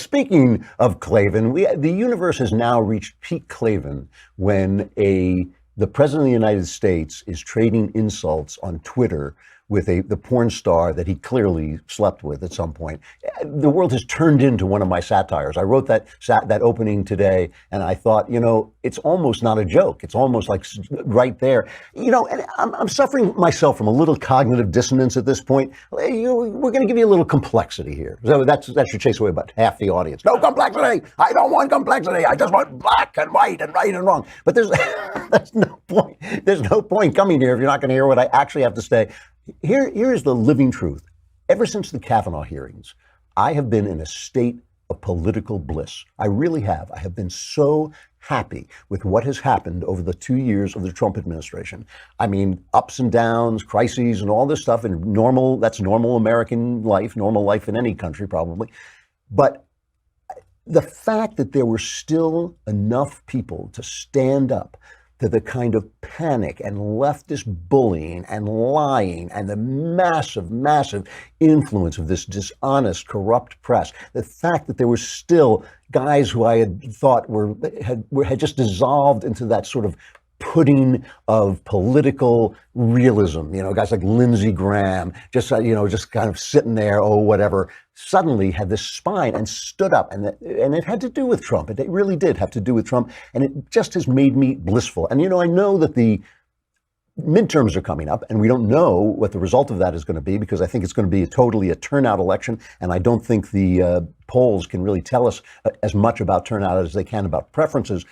speaking of Klavan, the universe has now reached peak Klavan when the president of the United States is trading insults on Twitter with the porn star that he clearly slept with at some point. The world has turned into one of my satires. I wrote that opening today, and I thought, it's almost not a joke. It's almost like right there. And I'm suffering myself from a little cognitive dissonance at this point. We're going to give you a little complexity here. So that should chase away about half the audience. No complexity. I don't want complexity. I just want black and white and right and wrong. But there's no point. There's no point coming here if you're not going to hear what I actually have to say. Here is the living truth. Ever since the Kavanaugh hearings, I have been in a state of political bliss. I really have. I have been so happy with what has happened over the 2 years of the Trump administration. I mean, ups and downs, crises, and all this stuff, and that's normal American life, normal life in any country probably. But the fact that there were still enough people to stand up to the kind of panic and leftist bullying and lying and the massive, massive influence of this dishonest, corrupt press. The fact that there were still guys who I had thought had just dissolved into that sort of pudding of political realism, guys like Lindsey Graham, just kind of sitting there, whatever, suddenly had this spine and stood up. And it had to do with Trump. It really did have to do with Trump. And it just has made me blissful. And, I know that the midterms are coming up, and we don't know what the result of that is going to be, because I think it's going to be totally a turnout election. And I don't think the polls can really tell us as much about turnout as they can about preferences.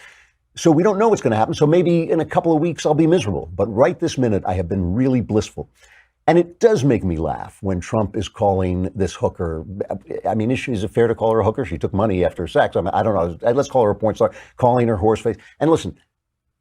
So we don't know what's going to happen. So maybe in a couple of weeks, I'll be miserable. But right this minute, I have been really blissful. And it does make me laugh when Trump is calling this hooker. I mean, is it fair to call her a hooker? She took money after sex. I mean, I don't know. Let's call her a porn star, calling her horseface. And listen,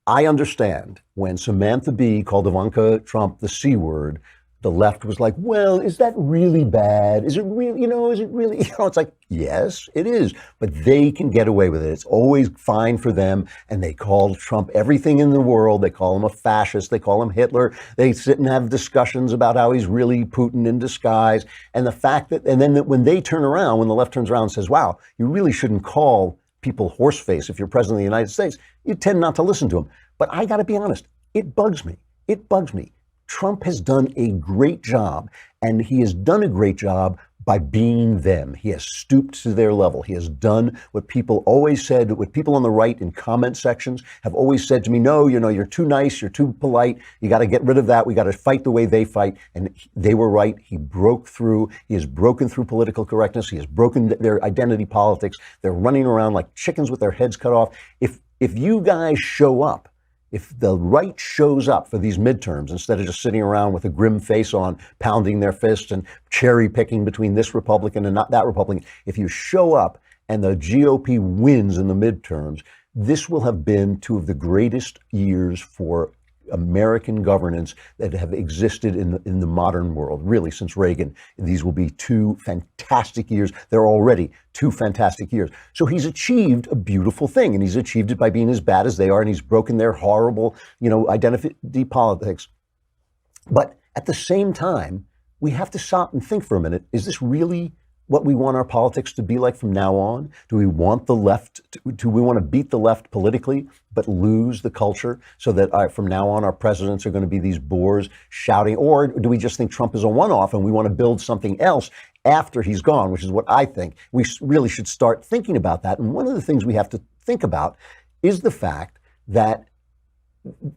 I understand when Samantha Bee called Ivanka Trump the C word, the left was like, well, is that really bad? Is it really, is it really, it's like, yes, it is, but they can get away with it. It's always fine for them. And they call Trump everything in the world. They call him a fascist. They call him Hitler. They sit and have discussions about how he's really Putin in disguise. And the fact and then when they turn around, when the left turns around and says, wow, you really shouldn't call people horseface if you're president of the United States, you tend not to listen to him. But I got to be honest, it bugs me. It bugs me. Trump has done a great job, and he has done a great job by being them. He has stooped to their level. He has done what people always said, what people on the right in comment sections have always said to me, no, you're too nice, you're too polite, you got to get rid of that, we got to fight the way they fight. And they were right. He broke through. He has broken through political correctness. He has broken their identity politics. They're running around like chickens with their heads cut off. If you guys show up, if the right shows up for these midterms, instead of just sitting around with a grim face on, pounding their fists and cherry picking between this Republican and not that Republican, if you show up and the GOP wins in the midterms, this will have been two of the greatest years for American governance that have existed in the modern world, really, since Reagan. These will be two fantastic years. They're already two fantastic years. So he's achieved a beautiful thing, and he's achieved it by being as bad as they are, and he's broken their horrible, identity politics. But at the same time, we have to stop and think for a minute, is this really what we want our politics to be like from now on? Do we want the left, do we want to beat the left politically, but lose the culture so that from now on our presidents are going to be these bores shouting? Or do we just think Trump is a one-off and we want to build something else after he's gone, which is what I think. We really should start thinking about that. And one of the things we have to think about is the fact that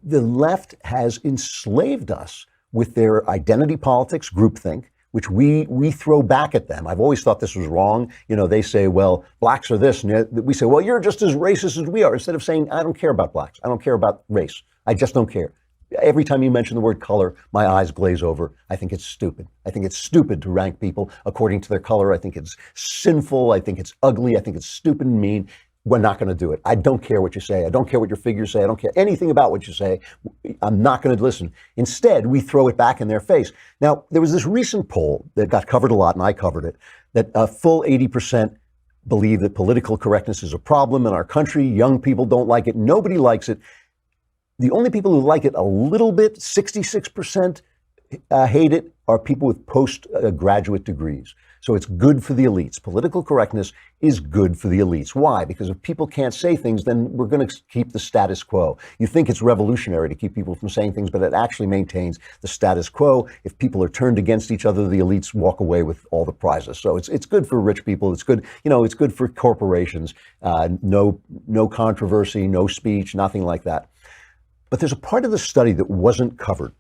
the left has enslaved us with their identity politics, groupthink, which we throw back at them. I've always thought this was wrong. They say, well, blacks are this. And we say, well, you're just as racist as we are. Instead of saying, I don't care about blacks. I don't care about race. I just don't care. Every time you mention the word color, my eyes glaze over. I think it's stupid. I think it's stupid to rank people according to their color. I think it's sinful. I think it's ugly. I think it's stupid and mean. We're not going to do it. I don't care what you say. I don't care what your figures say. I don't care anything about what you say. I'm not going to listen. Instead, we throw it back in their face. Now, there was this recent poll that got covered a lot, and I covered it, that a full 80% believe that political correctness is a problem in our country. Young people don't like it. Nobody likes it. The only people who like it a little bit, 66%, hate it, are people with postgraduate degrees. So it's good for the elites. Political correctness is good for the elites. Why? Because if people can't say things, then we're going to keep the status quo. You think it's revolutionary to keep people from saying things, but it actually maintains the status quo. If people are turned against each other, the elites walk away with all the prizes. So it's good for rich people. It's good, it's good for corporations. No controversy, no speech, nothing like that. But there's a part of the study that wasn't covered.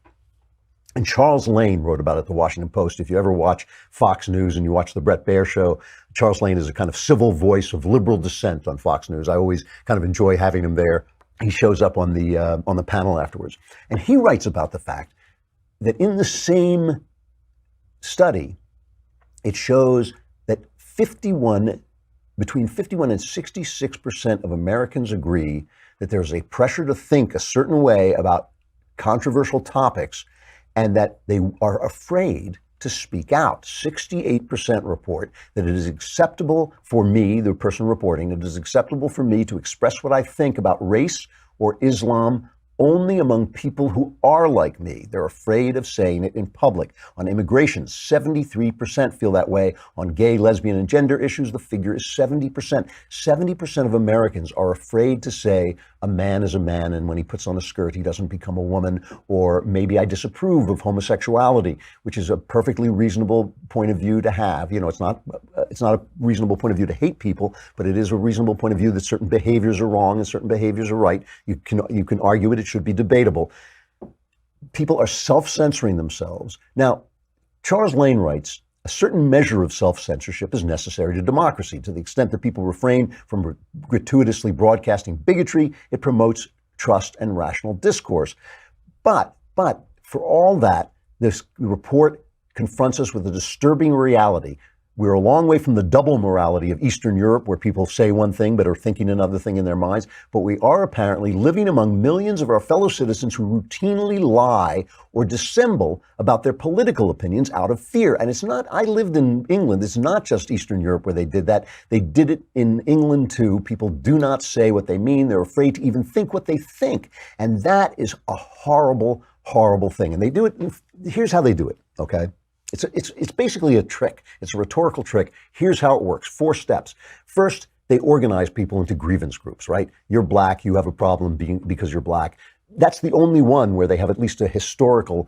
And Charles Lane wrote about it at the Washington Post. If you ever watch Fox News and you watch the Bret Baier show, Charles Lane is a kind of civil voice of liberal dissent on Fox News. I always kind of enjoy having him there. He shows up on the panel afterwards. And he writes about the fact that in the same study, it shows that between 51 and 66% of Americans agree that there's a pressure to think a certain way about controversial topics, and that they are afraid to speak out. 68% report that it is acceptable for me, the person reporting, it is acceptable for me to express what I think about race or Islam only among people who are like me. They're afraid of saying it in public. On immigration, 73% feel that way. On gay, lesbian, and gender issues, the figure is 70%. 70% of Americans are afraid to say a man is a man, and when he puts on a skirt, he doesn't become a woman, or maybe I disapprove of homosexuality, which is a perfectly reasonable point of view to have. It's not a reasonable point of view to hate people, but it is a reasonable point of view that certain behaviors are wrong and certain behaviors are right. You can argue it. It should be debatable. People are self-censoring themselves. Now, Charles Lane writes, a certain measure of self-censorship is necessary to democracy. To the extent that people refrain from gratuitously broadcasting bigotry, it promotes trust and rational discourse. But for all that, this report confronts us with a disturbing reality. We're a long way from the double morality of Eastern Europe, where people say one thing but are thinking another thing in their minds. But we are apparently living among millions of our fellow citizens who routinely lie or dissemble about their political opinions out of fear. And it's not, I lived in England. It's not just Eastern Europe where they did that. They did it in England too. People do not say what they mean. They're afraid to even think what they think. And that is a horrible, horrible thing. And they do it. Here's how they do it. Okay. It's basically a trick. It's a rhetorical trick. Here's how it works. 4 steps. First, they organize people into grievance groups, right? You're black, you have a problem because you're black. That's the only one where they have at least a historical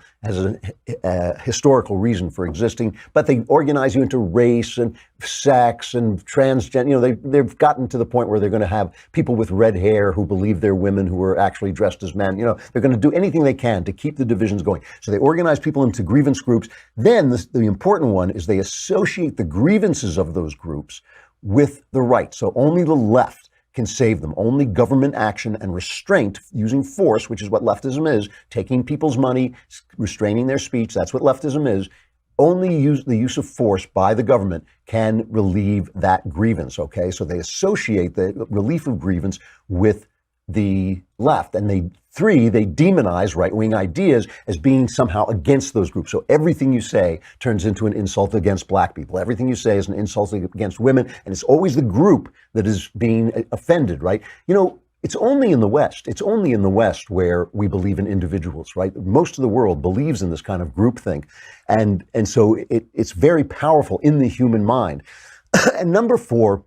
reason for existing, but they organize you into race and sex and transgender. They've gotten to the point where they're going to have people with red hair who believe they're women who are actually dressed as men. They're going to do anything they can to keep the divisions going. So they organize people into grievance groups. Then the important one is they associate the grievances of those groups with the right. So only the left can save them. Only government action and restraint using force, which is what leftism is, taking people's money, restraining their speech, that's what leftism is. Only the use of force by the government can relieve that grievance, okay? So they associate the relief of grievance with the left. And they demonize right-wing ideas as being somehow against those groups. So everything you say turns into an insult against black people. Everything you say is an insult against women. And it's always the group that is being offended, right? It's only in the West. It's only in the West where we believe in individuals, right? Most of the world believes in this kind of groupthink. And so it's very powerful in the human mind. And number 4,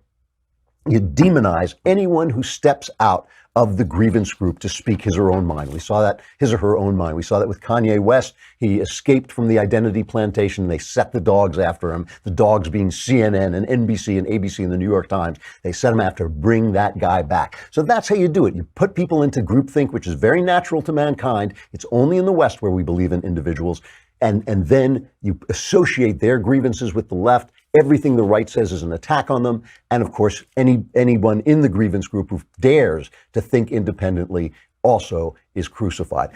you demonize anyone who steps out of the grievance group to speak his or her own mind. We saw that, his or her own mind. We saw that with Kanye West. He escaped from the identity plantation. They set the dogs after him, the dogs being CNN and NBC and ABC and the New York Times. They set him after, bring that guy back. So that's how you do it. You put people into groupthink, which is very natural to mankind. It's only in the West where we believe in individuals. And then you associate their grievances with the left. Everything the right says is an attack on them. And of course, anyone in the grievance group who dares to think independently also is crucified.